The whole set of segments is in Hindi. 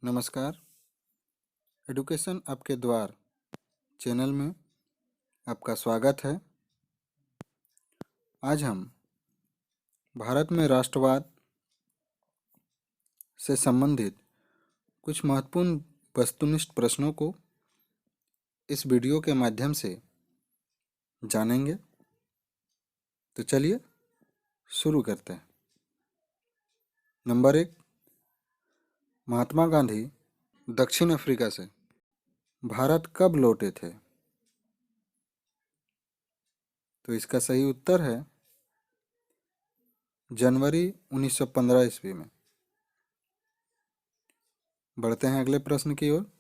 नमस्कार। एडुकेशन आपके द्वार चैनल में आपका स्वागत है। आज हम भारत में राष्ट्रवाद से संबंधित कुछ महत्वपूर्ण वस्तुनिष्ठ प्रश्नों को इस वीडियो के माध्यम से जानेंगे। तो चलिए शुरू करते हैं। नंबर 1, महात्मा गांधी दक्षिण अफ्रीका से भारत कब लौटे थे? तो इसका सही उत्तर है जनवरी 1915 ईस्वी में। बढ़ते हैं अगले प्रश्न की ओर।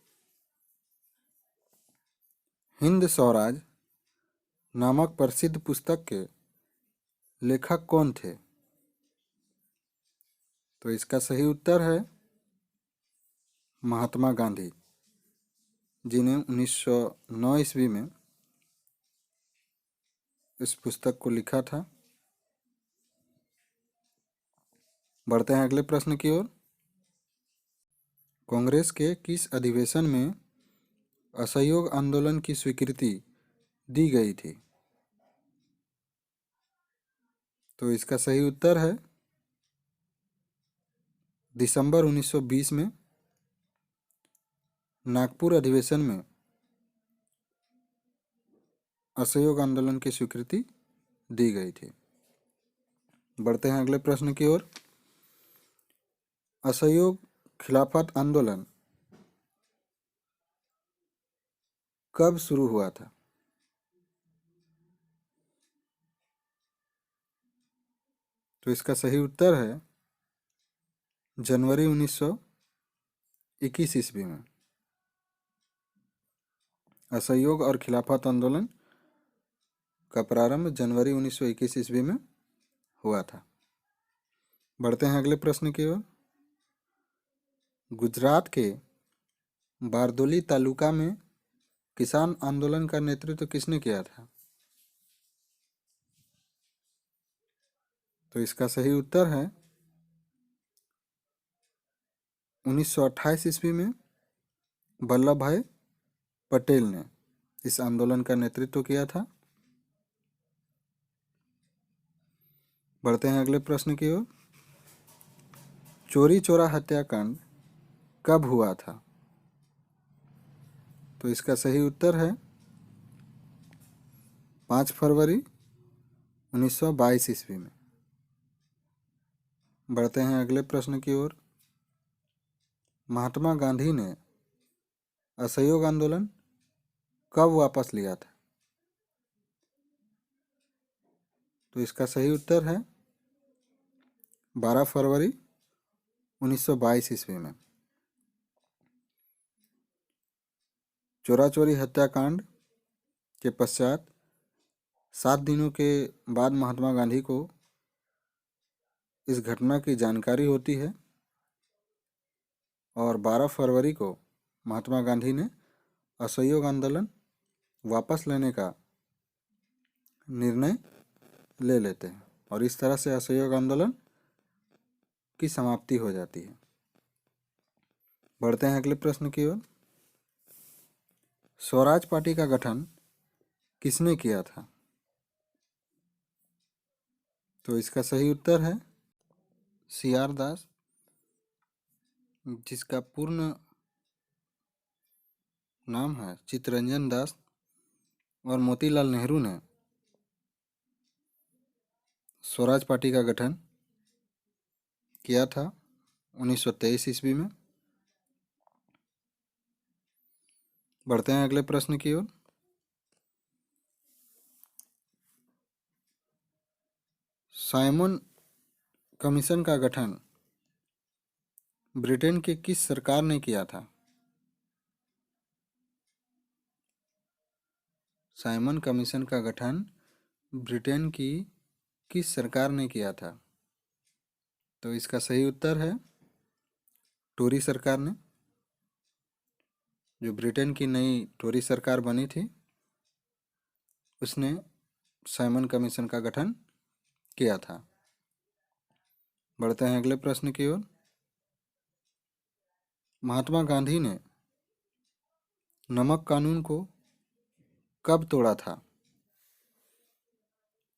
हिंद स्वराज नामक प्रसिद्ध पुस्तक के लेखक कौन थे? तो इसका सही उत्तर है महात्मा गांधी, जिन्हें 1909 ईस्वी में इस पुस्तक को लिखा था। बढ़ते हैं अगले प्रश्न की ओर। कांग्रेस के किस अधिवेशन में असहयोग आंदोलन की स्वीकृति दी गई थी? तो इसका सही उत्तर है दिसंबर 1920 में नागपुर अधिवेशन में असहयोग आंदोलन की स्वीकृति दी गई थी। बढ़ते हैं अगले प्रश्न की ओर। असहयोग खिलाफत आंदोलन कब शुरू हुआ था? तो इसका सही उत्तर है जनवरी 1921 ईस्वी में। असहयोग और खिलाफत आंदोलन का प्रारंभ जनवरी 1921 ईस्वी में हुआ था। बढ़ते हैं अगले प्रश्न की ओर। गुजरात के बारदोली तालुका में किसान आंदोलन का नेतृत्व किसने किया था? तो इसका सही उत्तर है 1928 ईस्वी में वल्लभ भाई पटेल ने इस आंदोलन का नेतृत्व किया था। बढ़ते हैं अगले प्रश्न की ओर। चौरी चौरा हत्याकांड कब हुआ था? तो इसका सही उत्तर है 5 फरवरी 1922 ईस्वी में। बढ़ते हैं अगले प्रश्न की ओर। महात्मा गांधी ने असहयोग आंदोलन कब वापस लिया था? तो इसका सही उत्तर है 12 फरवरी 1922 ईस्वी में। चोरा चोरी हत्याकांड के पश्चात 7 दिनों के बाद महात्मा गांधी को इस घटना की जानकारी होती है और 12 फरवरी को महात्मा गांधी ने असहयोग आंदोलन वापस लेने का निर्णय ले लेते हैं और इस तरह से असहयोग आंदोलन की समाप्ति हो जाती है। बढ़ते हैं अगले प्रश्न की ओर। स्वराज पार्टी का गठन किसने किया था? तो इसका सही उत्तर है CR दास, जिसका पूर्ण नाम है चित्तरंजन दास, और मोतीलाल नेहरू ने स्वराज पार्टी का गठन किया था 1923 ईस्वी में। बढ़ते हैं अगले प्रश्न की ओर। साइमन कमीशन का गठन ब्रिटेन की किस सरकार ने किया था? साइमन कमीशन का गठन ब्रिटेन की किस सरकार ने किया था? तो इसका सही उत्तर है टोरी सरकार ने। जो ब्रिटेन की नई टोरी सरकार बनी थी उसने साइमन कमीशन का गठन किया था। बढ़ते हैं अगले प्रश्न की ओर। महात्मा गांधी ने नमक कानून को कब तोड़ा था?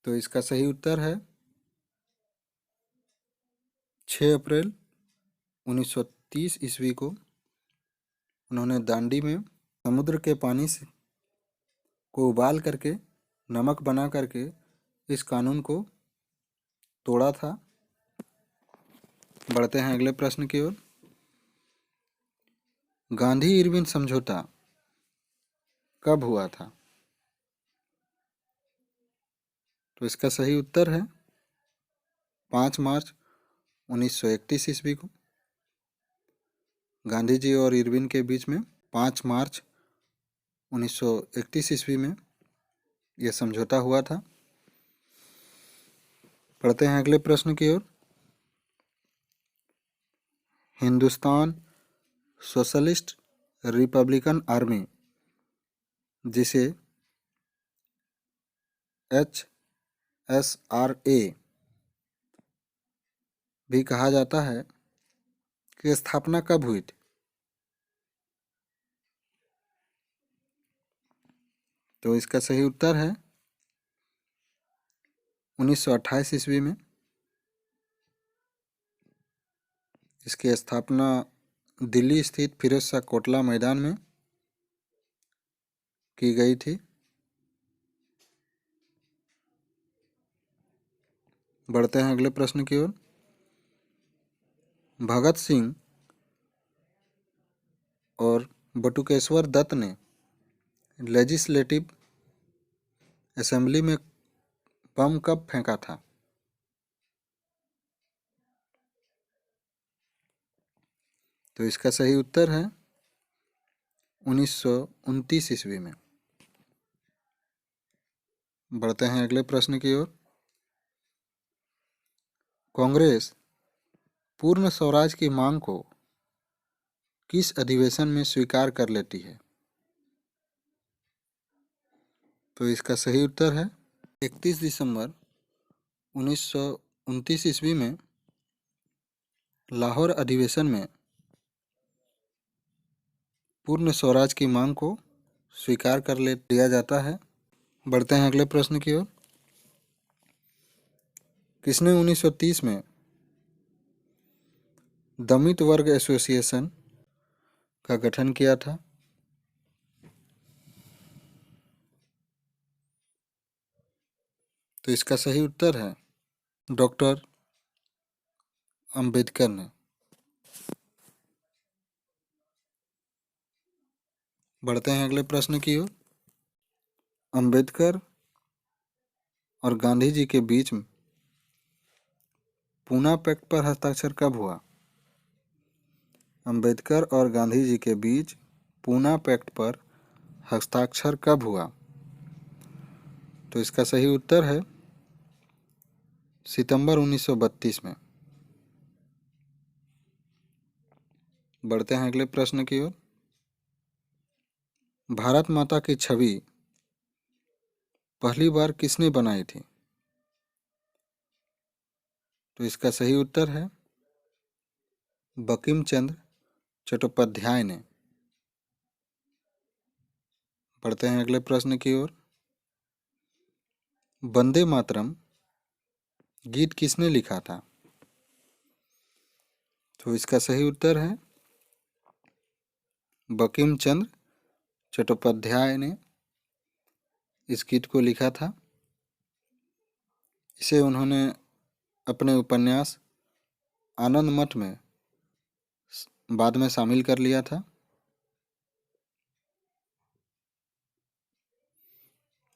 तो इसका सही उत्तर है 6 अप्रैल 1930 ईस्वी को उन्होंने दांडी में समुद्र के पानी से को उबाल करके नमक बना करके इस कानून को तोड़ा था। बढ़ते हैं अगले प्रश्न की ओर। गांधी इरविन समझौता कब हुआ था? तो इसका सही उत्तर है 5 मार्च 1931 ईस्वी को गांधी जी और इरविन के बीच में 5 मार्च 1931 ईस्वी में यह समझौता हुआ था। पढ़ते हैं अगले प्रश्न की ओर। हिंदुस्तान सोशलिस्ट रिपब्लिकन आर्मी, जिसे HSRA भी कहा जाता है, की स्थापना कब हुई थी? तो इसका सही उत्तर है 1928 ईस्वी में। इसकी स्थापना दिल्ली स्थित फिरोज शाह कोटला मैदान में की गई थी। बढ़ते हैं अगले प्रश्न की ओर। भगत सिंह और बटुकेश्वर दत्त ने लेजिस्लेटिव असेंबली में बम कब फेंका था? तो इसका सही उत्तर है 1929 ईस्वी में। बढ़ते हैं अगले प्रश्न की ओर। कांग्रेस पूर्ण स्वराज की मांग को किस अधिवेशन में स्वीकार कर लेती है? तो इसका सही उत्तर है 31 दिसंबर 1929 ईस्वी में लाहौर अधिवेशन में पूर्ण स्वराज की मांग को स्वीकार कर लिया जाता है। बढ़ते हैं अगले प्रश्न की ओर। किसने 1930 में दमित वर्ग एसोसिएशन का गठन किया था? तो इसका सही उत्तर है डॉक्टर अंबेडकर ने। बढ़ते हैं अगले प्रश्न की ओर। अंबेडकर और गांधी जी के बीच पूना पैक्ट पर हस्ताक्षर कब हुआ? अंबेडकर और गांधी जी के बीच पूना पैक्ट पर हस्ताक्षर कब हुआ? तो इसका सही उत्तर है सितंबर 1932 में। बढ़ते हैं अगले प्रश्न की ओर। भारत माता की छवि पहली बार किसने बनाई थी? तो इसका सही उत्तर है बंकिम चंद्र चट्टोपाध्याय ने। बढ़ते हैं अगले प्रश्न की ओर। वंदे मातरम गीत किसने लिखा था? तो इसका सही उत्तर है बंकिम चंद्र चट्टोपाध्याय ने इस गीत को लिखा था। इसे उन्होंने अपने उपन्यास आनंद मठ में बाद में शामिल कर लिया था।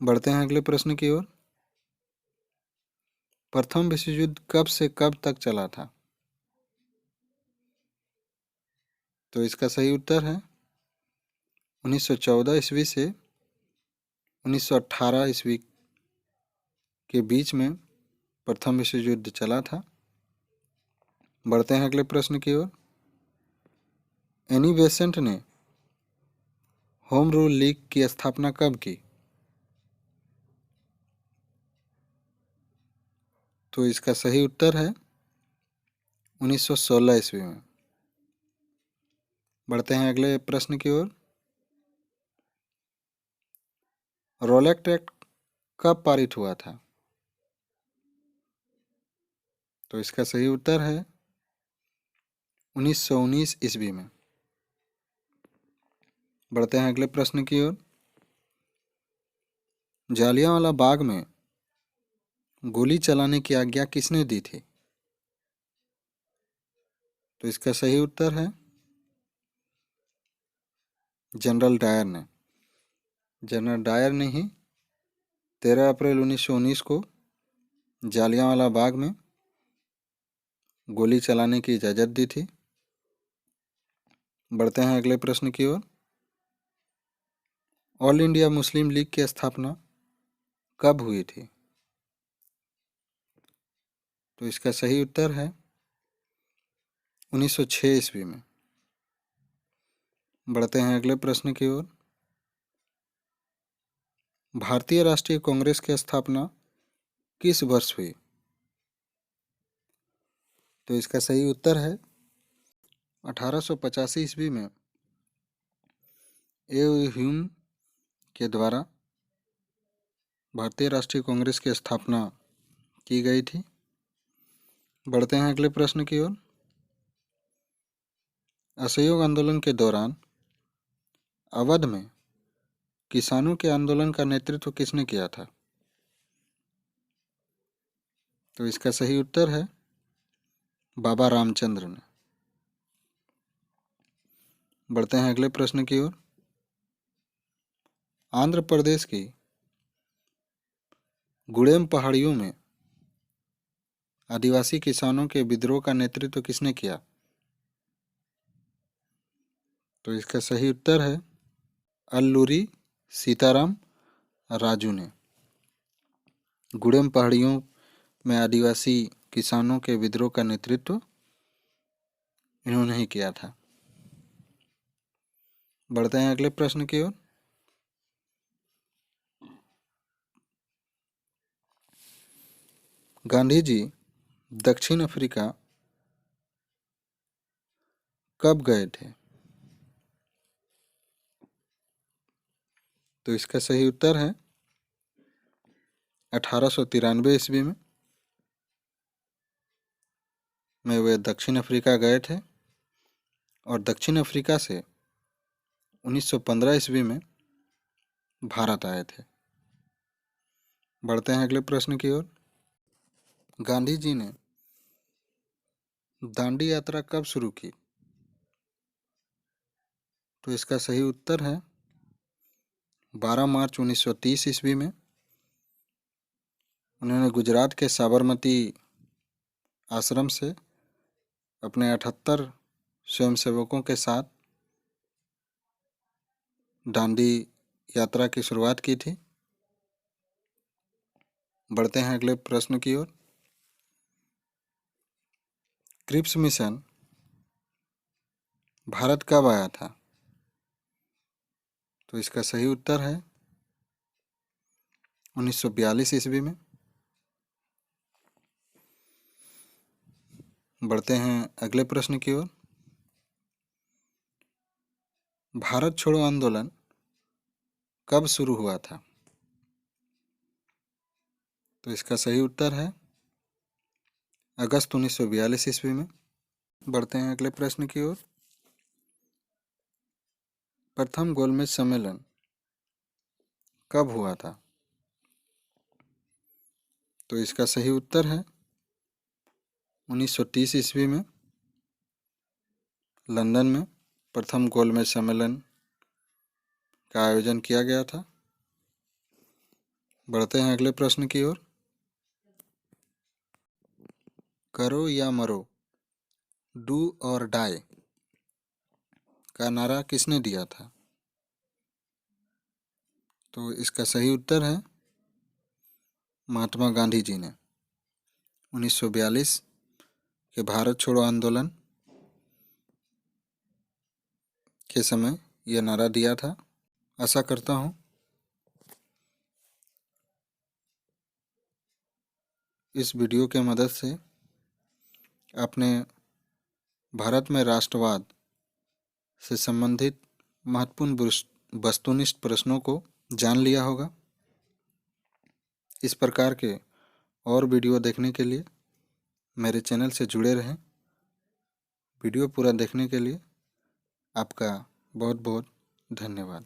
बढ़ते हैं अगले प्रश्न की ओर। प्रथम विश्व युद्ध कब से कब तक चला था? तो इसका सही उत्तर है 1914 ईस्वी से 1918 ईस्वी के बीच में प्रथम विश्व युद्ध चला था। बढ़ते हैं अगले प्रश्न की ओर। एनी बेसेंट ने होम रूल लीग की स्थापना कब की? तो इसका सही उत्तर है 1916 ईस्वी में। बढ़ते हैं अगले प्रश्न की ओर। रोलैक्ट एक्ट कब पारित हुआ था? तो इसका सही उत्तर है 1919 ईस्वी में। बढ़ते हैं अगले प्रश्न की ओर। जालियांवाला बाग में गोली चलाने की आज्ञा किसने दी थी? तो इसका सही उत्तर है जनरल डायर ने। जनरल डायर ने ही 13 अप्रैल 1919 को जालियांवाला बाग में गोली चलाने की इजाज़त दी थी। बढ़ते हैं अगले प्रश्न की ओर। ऑल इंडिया मुस्लिम लीग की स्थापना कब हुई थी? तो इसका सही उत्तर है 1906 ईस्वी में। बढ़ते हैं अगले प्रश्न की ओर। भारतीय राष्ट्रीय कांग्रेस की स्थापना किस वर्ष हुई? तो इसका सही उत्तर है 1885 ईस्वी में ए ह्यूम के द्वारा भारतीय राष्ट्रीय कांग्रेस की स्थापना की गई थी। बढ़ते हैं अगले प्रश्न की ओर। असहयोग आंदोलन के दौरान अवध में किसानों के आंदोलन का नेतृत्व किसने किया था? तो इसका सही उत्तर है बाबा रामचंद्र ने। बढ़ते हैं अगले प्रश्न की ओर। आंध्र प्रदेश की गुड़ेम पहाड़ियों में आदिवासी किसानों के विद्रोह का नेतृत्व किसने किया? तो इसका सही उत्तर है अल्लूरी सीताराम राजू ने। गुड़ेम पहाड़ियों में आदिवासी किसानों के विद्रोह का नेतृत्व इन्होंने ही किया था। बढ़ते हैं अगले प्रश्न की ओर। गांधी जी दक्षिण अफ्रीका कब गए थे? तो इसका सही उत्तर है 1893 ईस्वी में वे दक्षिण अफ्रीका गए थे और दक्षिण अफ्रीका से 1915 ईस्वी में भारत आए थे। बढ़ते हैं अगले प्रश्न की ओर। गांधी जी ने दांडी यात्रा कब शुरू की? तो इसका सही उत्तर है 12 मार्च 1930 ईस्वी में। उन्होंने गुजरात के साबरमती आश्रम से अपने 78 स्वयंसेवकों के साथ दांडी यात्रा की शुरुआत की थी। बढ़ते हैं अगले प्रश्न की ओर। क्रिप्स मिशन भारत कब आया था? तो इसका सही उत्तर है 1942 ईस्वी में। बढ़ते हैं अगले प्रश्न की ओर। भारत छोड़ो आंदोलन कब शुरू हुआ था? तो इसका सही उत्तर है अगस्त 1942 ईस्वी में। बढ़ते हैं अगले प्रश्न की ओर। प्रथम गोलमेज सम्मेलन कब हुआ था? तो इसका सही उत्तर है 1930 ईस्वी में लंदन में प्रथम गोलमेज सम्मेलन का आयोजन किया गया था। बढ़ते हैं अगले प्रश्न की ओर। करो या मरो, डू और डाई का नारा किसने दिया था? तो इसका सही उत्तर है महात्मा गांधी जी ने 1942 के भारत छोड़ो आंदोलन के समय यह नारा दिया था। आशा करता हूँ इस वीडियो के मदद से आपने भारत में राष्ट्रवाद से संबंधित महत्वपूर्ण वस्तुनिष्ठ प्रश्नों को जान लिया होगा। इस प्रकार के और वीडियो देखने के लिए मेरे चैनल से जुड़े रहें। वीडियो पूरा देखने के लिए आपका बहुत बहुत धन्यवाद।